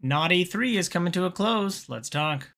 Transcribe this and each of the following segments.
Not E3 is coming to a close. Let's talk.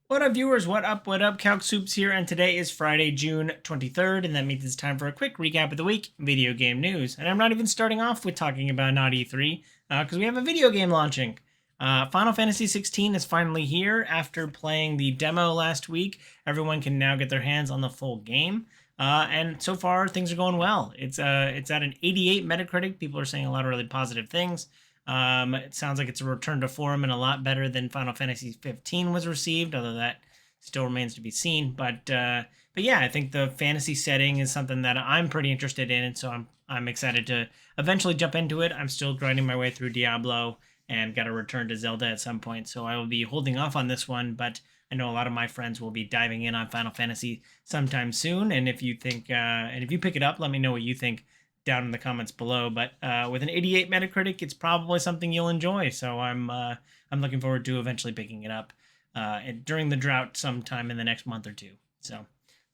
What up, viewers? What up? What up? Calc Soups here, and today is Friday, June 23rd, and that means it's time for a quick recap of the week, video game news. And I'm not even starting off with talking about not E3, because we have a video game launching. Final Fantasy XVI is finally here. After playing the demo last week, everyone can now get their hands on the full game. And so far, things are going well. It's at an 88 Metacritic. People are saying a lot of really positive things. It sounds like it's a return to form and a lot better than Final Fantasy 15 was received, although that still remains to be seen. But yeah, I think the fantasy setting is something that I'm pretty interested in, and so I'm excited to eventually jump into it. I'm still grinding my way through Diablo and got to return to Zelda at some point, so I will be holding off on this one, but I know a lot of my friends will be diving in on Final Fantasy sometime soon, and if you think and if you pick it up, let me know what you think down in the comments below. But with an 88 Metacritic, it's probably something you'll enjoy, so I'm looking forward to eventually picking it up during the drought sometime in the next month or two. So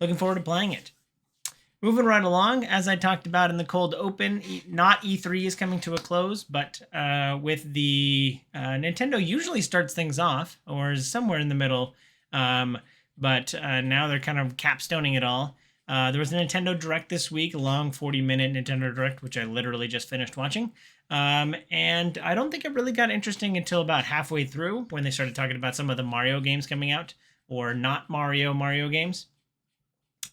looking forward to playing it. Moving right along, as I talked about in the cold open, not E3 is coming to a close, but with the Nintendo usually starts things off, or is somewhere in the middle, but now they're kind of capstoning it all. There was a Nintendo Direct this week, a long 40-minute Nintendo Direct, which I literally just finished watching. And I don't think it really got interesting until about halfway through, when they started talking about some of the Mario games coming out, or not Mario games.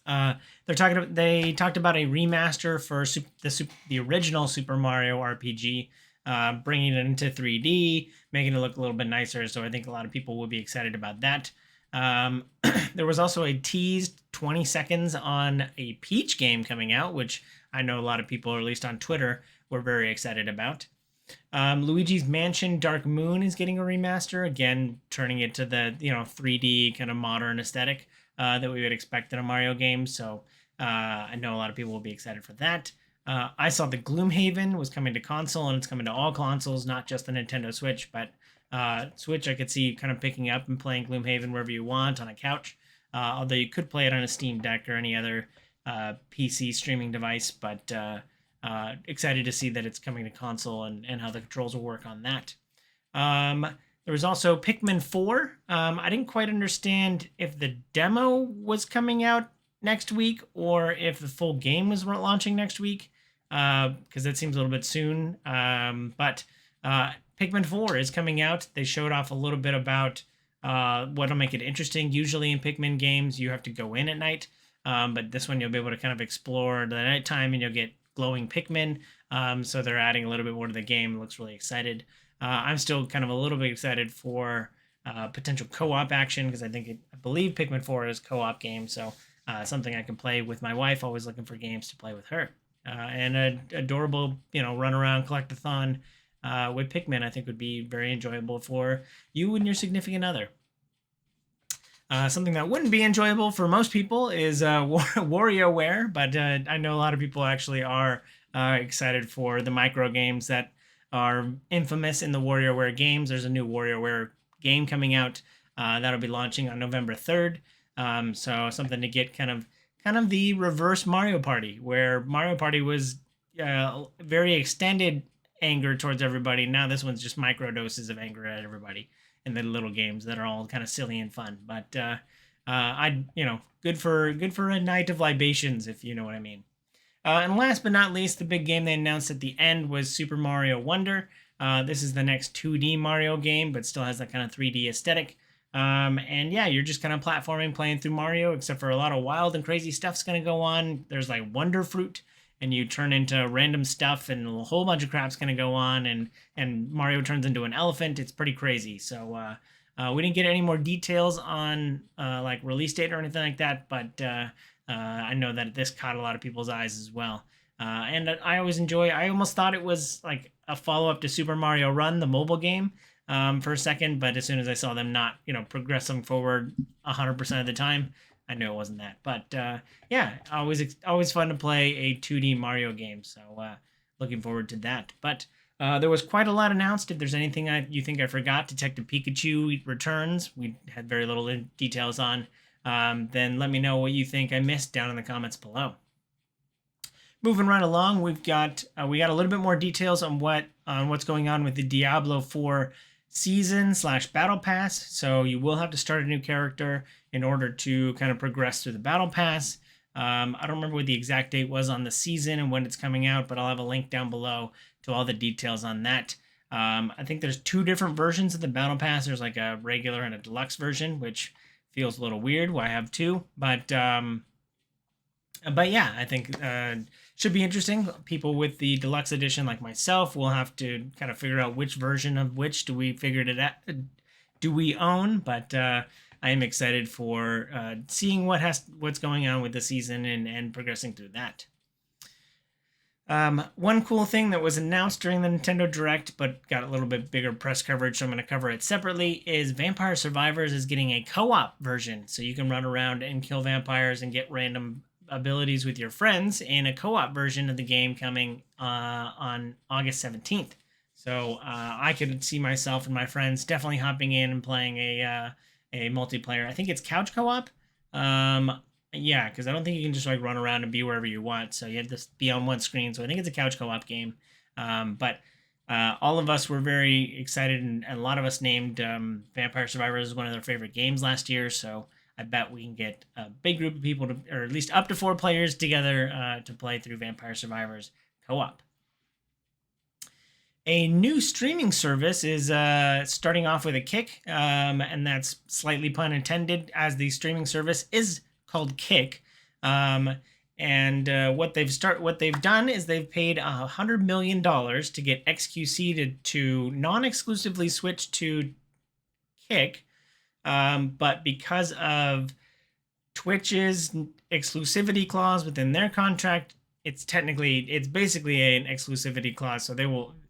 They talked about a remaster for the original Super Mario RPG, bringing it into 3D, making it look a little bit nicer. So I think a lot of people will be excited about that. There was also a teased 20 seconds on a Peach game coming out, which I know a lot of people, or at least on Twitter, were very excited about. Luigi's Mansion Dark Moon is getting a remaster, again turning it to the 3D kind of modern aesthetic that we would expect in a Mario game. So I know a lot of people will be excited for that. I saw the Gloomhaven was coming to console, and it's coming to all consoles, not just the Nintendo Switch, but Switch I could see kind of picking up and playing Gloomhaven wherever you want on a couch. Although you could play it on a Steam Deck or any other PC streaming device, but excited to see that it's coming to console and how the controls will work on that. There was also Pikmin 4. I didn't quite understand if the demo was coming out next week or if the full game was launching next week, because that seems a little bit soon. But Pikmin 4 is coming out. They showed off a little bit about what'll make it interesting. Usually in Pikmin games, you have to go in at night, but this one you'll be able to kind of explore the nighttime, and you'll get glowing Pikmin. So they're adding a little bit more to the game. It looks really excited. I'm still kind of a little bit excited for potential co-op action, because I believe Pikmin 4 is a co-op game, so something I can play with my wife. Always looking for games to play with her. And an adorable, run around collectathon with Pikmin, I think would be very enjoyable for you and your significant other. Something that wouldn't be enjoyable for most people is WarioWare, but I know a lot of people actually are excited for the micro games that are infamous in the WarioWare games. There's a new WarioWare game coming out that'll be launching on November 3rd. So something to get kind of the reverse Mario Party, where Mario Party was very extended anger towards everybody. Now this one's just micro doses of anger at everybody in the little games that are all kind of silly and fun. But good for a night of libations, if you know what I mean. And last but not least, the big game they announced at the end was Super Mario Wonder. This is the next 2D Mario game, but still has that kind of 3D aesthetic. And yeah, you're just kind of platforming, playing through Mario, except for a lot of wild and crazy stuff's going to go on. There's like Wonder Fruit, and you turn into random stuff, and a whole bunch of crap's going to go on, and Mario turns into an elephant. It's pretty crazy. So we didn't get any more details on like release date or anything like that, but I know that this caught a lot of people's eyes as well. And I almost thought it was like a follow-up to Super Mario Run, the mobile game, for a second, but as soon as I saw them not, progressing forward 100% of the time, I knew it wasn't that. But yeah, always fun to play a 2D Mario game, so looking forward to that. But there was quite a lot announced. If there's anything you think I forgot, Detective Pikachu returns. We had very little details on then let me know what you think I missed down in the comments below. Moving right along, we got a little bit more details on what's going on with the Diablo 4 season/battle pass. So you will have to start a new character in order to kind of progress through the battle pass. I don't remember what the exact date was on the season and when it's coming out, but I'll have a link down below to all the details on that. I think there's 2 different versions of the battle pass. There's like a regular and a deluxe version, which feels a little weird. Why have 2? But yeah, I think should be interesting. People with the deluxe edition, like myself, will have to kind of figure out which version of which do we own. But I am excited for seeing what's going on with the season and progressing through that. One cool thing that was announced during the Nintendo Direct, but got a little bit bigger press coverage, so I'm going to cover it separately, is Vampire Survivors is getting a co-op version. So you can run around and kill vampires and get random abilities with your friends in a co-op version of the game coming on August 17th. So I could see myself and my friends definitely hopping in and playing a multiplayer. I think it's couch co-op. Yeah, because I don't think you can just like run around and be wherever you want. So you have to be on one screen. So I think it's a couch co-op game. But all of us were very excited, and a lot of us named Vampire Survivors as one of their favorite games last year. So I bet we can get a big group of people, or at least up to 4 players together to play through Vampire Survivors co-op. A new streaming service is starting off with a kick, and that's slightly pun intended, as the streaming service is called Kick. And what they've done is they've paid $100 million to get XQC to non-exclusively switch to Kick. But because of Twitch's exclusivity clause within their contract, it's basically an exclusivity clause. So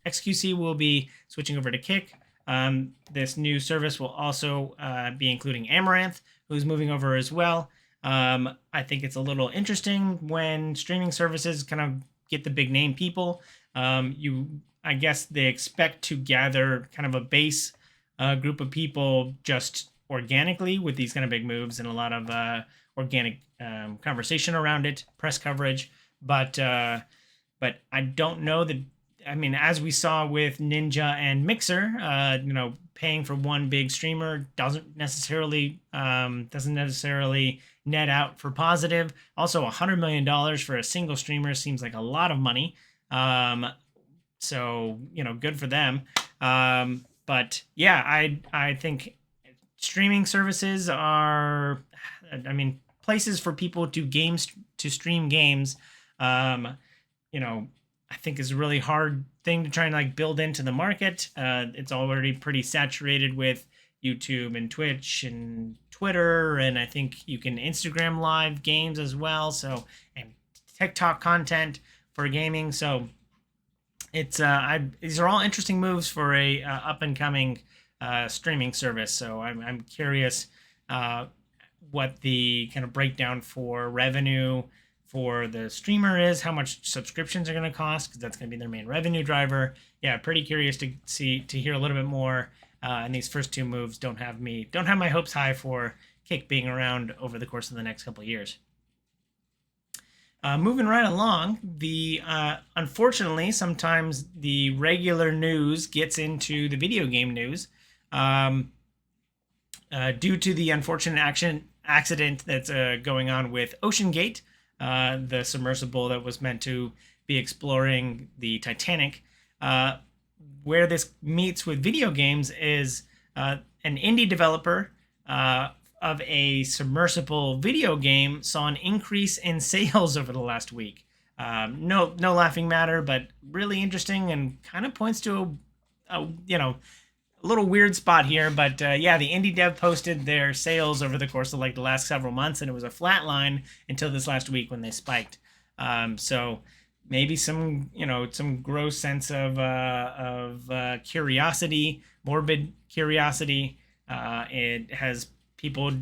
XQC will be switching over to Kick. This new service will also be including Amaranth, who's moving over as well. I think it's a little interesting when streaming services kind of get the big name people. I guess they expect to gather kind of a base group of people just organically with these kind of big moves, and a lot of organic conversation around it, press coverage. But I don't know that. I mean, as we saw with Ninja and Mixer, paying for one big streamer doesn't necessarily net out for positive. Also, $100 million for a single streamer seems like a lot of money. So good for them. But yeah, I think streaming services are, places for people to stream games. I think is a really hard thing to try and like build into the market. It's already pretty saturated with YouTube and Twitch and Twitter, and I think you can Instagram live games as well. So, and TikTok content for gaming. So it's these are all interesting moves for a up and coming streaming service. So I'm curious what the kind of breakdown for revenue for the streamer is, how much subscriptions are going to cost, because that's going to be their main revenue driver. Yeah, pretty curious to hear a little bit more. And these first 2 moves don't have my hopes high for Kick being around over the course of the next couple of years. Moving right along, unfortunately, sometimes the regular news gets into the video game news due to the unfortunate accident that's going on with OceanGate. The submersible that was meant to be exploring the Titanic. Where this meets with video games is an indie developer of a submersible video game saw an increase in sales over the last week. No laughing matter, but really interesting, and kind of points to a little weird spot here. But yeah, the indie dev posted their sales over the course of like the last several months, and it was a flat line until this last week when they spiked. So maybe some gross sense of curiosity, morbid curiosity. It has people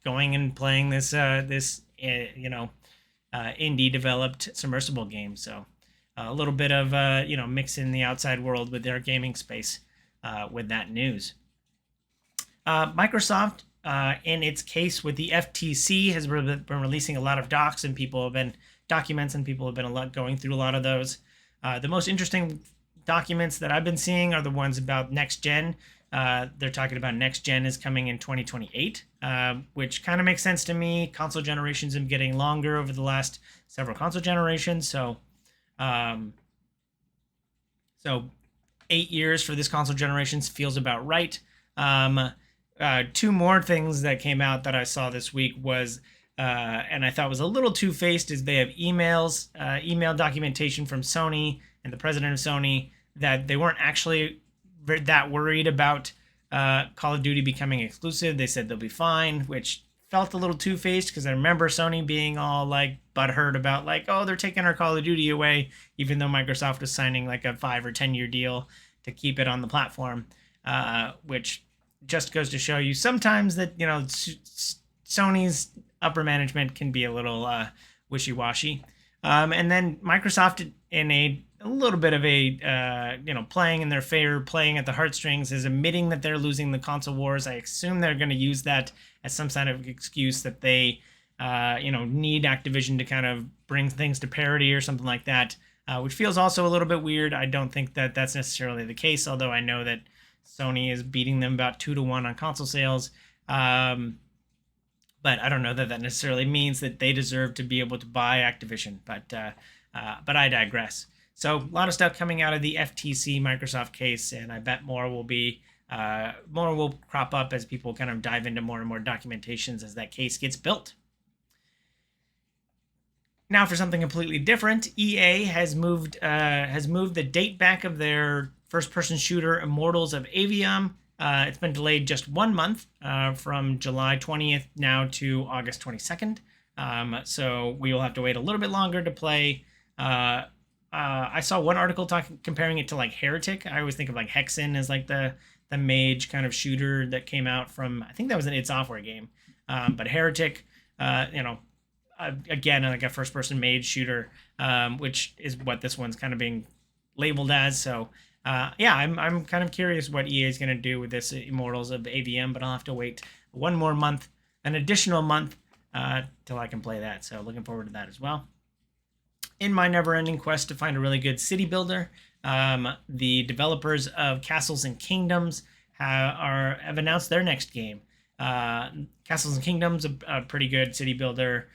going and playing this indie developed submersible game. So a little bit of mixing the outside world with their gaming space with that news. Microsoft in its case with the FTC has been releasing a lot of documents, and people have been going through a lot of those. The most interesting documents that I've been seeing are the ones about next gen. They're talking about next gen is coming in 2028, which kind of makes sense to me. Console generations have been getting longer over the last several console generations, so 8 years for this console generation feels about right. Two more things that came out that I saw this week was, and I thought was a little two-faced, is they have email documentation from Sony and the president of Sony that they weren't actually that worried about Call of Duty becoming exclusive. They said they'll be fine, which felt a little two-faced because I remember Sony being all like butthurt about like, oh, they're taking our Call of Duty away, even though Microsoft was signing like a 5 or 10 year deal to keep it on the platform, which just goes to show you sometimes that, you know, Sony's upper management can be a little wishy-washy. And then Microsoft, in a little bit of a, playing in their favor, playing at the heartstrings, is admitting that they're losing the console wars. I assume they're going to use that as some kind of excuse that they, need Activision to kind of bring things to parity or something like that, which feels also a little bit weird. I don't think that that's necessarily the case, although I know that Sony is beating them about 2-1 on console sales. But I don't know that necessarily means that they deserve to be able to buy Activision. But I digress. So a lot of stuff coming out of the FTC Microsoft case, and I bet more will crop up as people kind of dive into more and more documentations as that case gets built. Now for something completely different, EA has moved the date back of their first-person shooter Immortals of Avium. It's been delayed just 1 month, from July 20th now to August 22nd. So we will have to wait a little bit longer to play. I saw one article comparing it to like Heretic. I always think of like Hexen as like the mage kind of shooter that came out from, I think that was an id Software game. But Heretic, again, like a first-person mage shooter, which is what this one's kind of being labeled as. So I'm kind of curious what EA is going to do with this Immortals of AVM, but I'll have to wait one more month, an additional month, till I can play that. So looking forward to that as well. In my never-ending quest to find a really good city builder, the developers of Castles and Kingdoms have announced their next game. Castles and Kingdoms, a pretty good city builder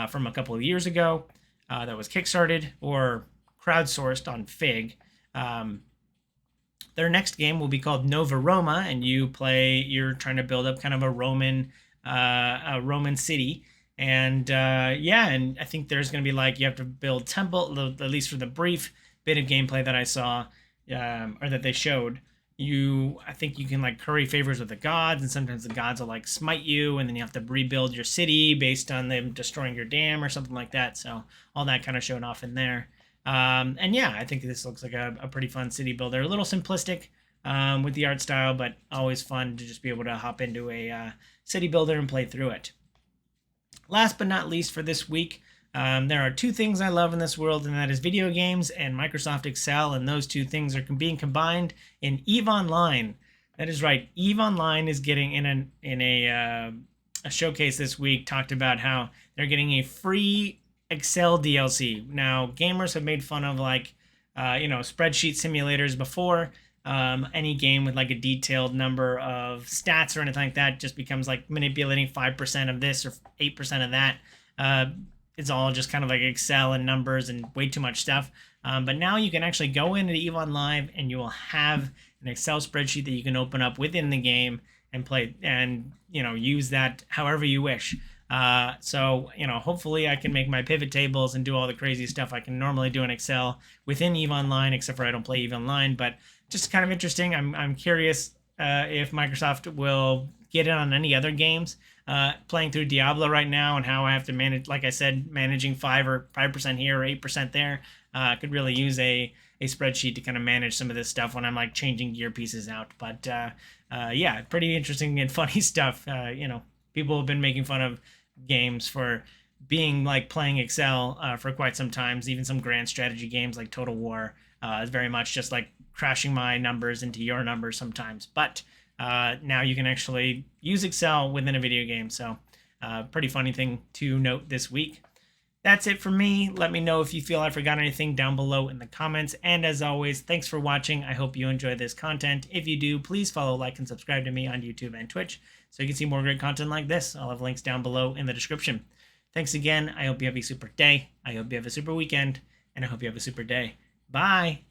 from a couple of years ago that was kickstarted or crowdsourced on Fig. Their next game will be called Nova Roma, and you're trying to build up kind of a Roman city. And and I think there's going to be like, you have to build temple, at least for the brief bit of gameplay that I saw, or that they showed. I think you can like curry favors with the gods, and sometimes the gods will like smite you, and then you have to rebuild your city based on them destroying your dam or something like that. So all that kind of showed off in there. I think this looks like a pretty fun city builder. A little simplistic with the art style, but always fun to just be able to hop into a city builder and play through it. Last but not least for this week, there are two things I love in this world, and that is video games and Microsoft Excel, and those two things are being combined in EVE Online. That is right, EVE Online is getting in a showcase this week, talked about how they're getting a free Excel DLC. Now, gamers have made fun of like, spreadsheet simulators before. Any game with like a detailed number of stats or anything like that just becomes like manipulating 5% of this or 8% of that. It's all just kind of like Excel and numbers and way too much stuff. But now you can actually go into EVE Online and you will have an Excel spreadsheet that you can open up within the game and play and, use that however you wish. Hopefully I can make my pivot tables and do all the crazy stuff I can normally do in Excel within EVE Online, except for I don't play EVE Online, but just kind of interesting. I'm curious if Microsoft will get it on any other games. Playing through Diablo right now and how I have to manage, like I said, managing 5% here or 8% there. Could really use a spreadsheet to kind of manage some of this stuff when I'm like changing gear pieces out. But pretty interesting and funny stuff. People have been making fun of games for being like playing Excel for quite some time. Even some grand strategy games like Total War is very much just like crashing my numbers into your numbers sometimes. But now you can actually use Excel within a video game. So pretty funny thing to note this week. That's it for me. Let me know if you feel I forgot anything down below in the comments. And as always, thanks for watching. I hope you enjoy this content. If you do, please follow, like, and subscribe to me on YouTube and Twitch so you can see more great content like this. I'll have links down below in the description. Thanks again. I hope you have a super day. I hope you have a super weekend. And I hope you have a super day. Bye.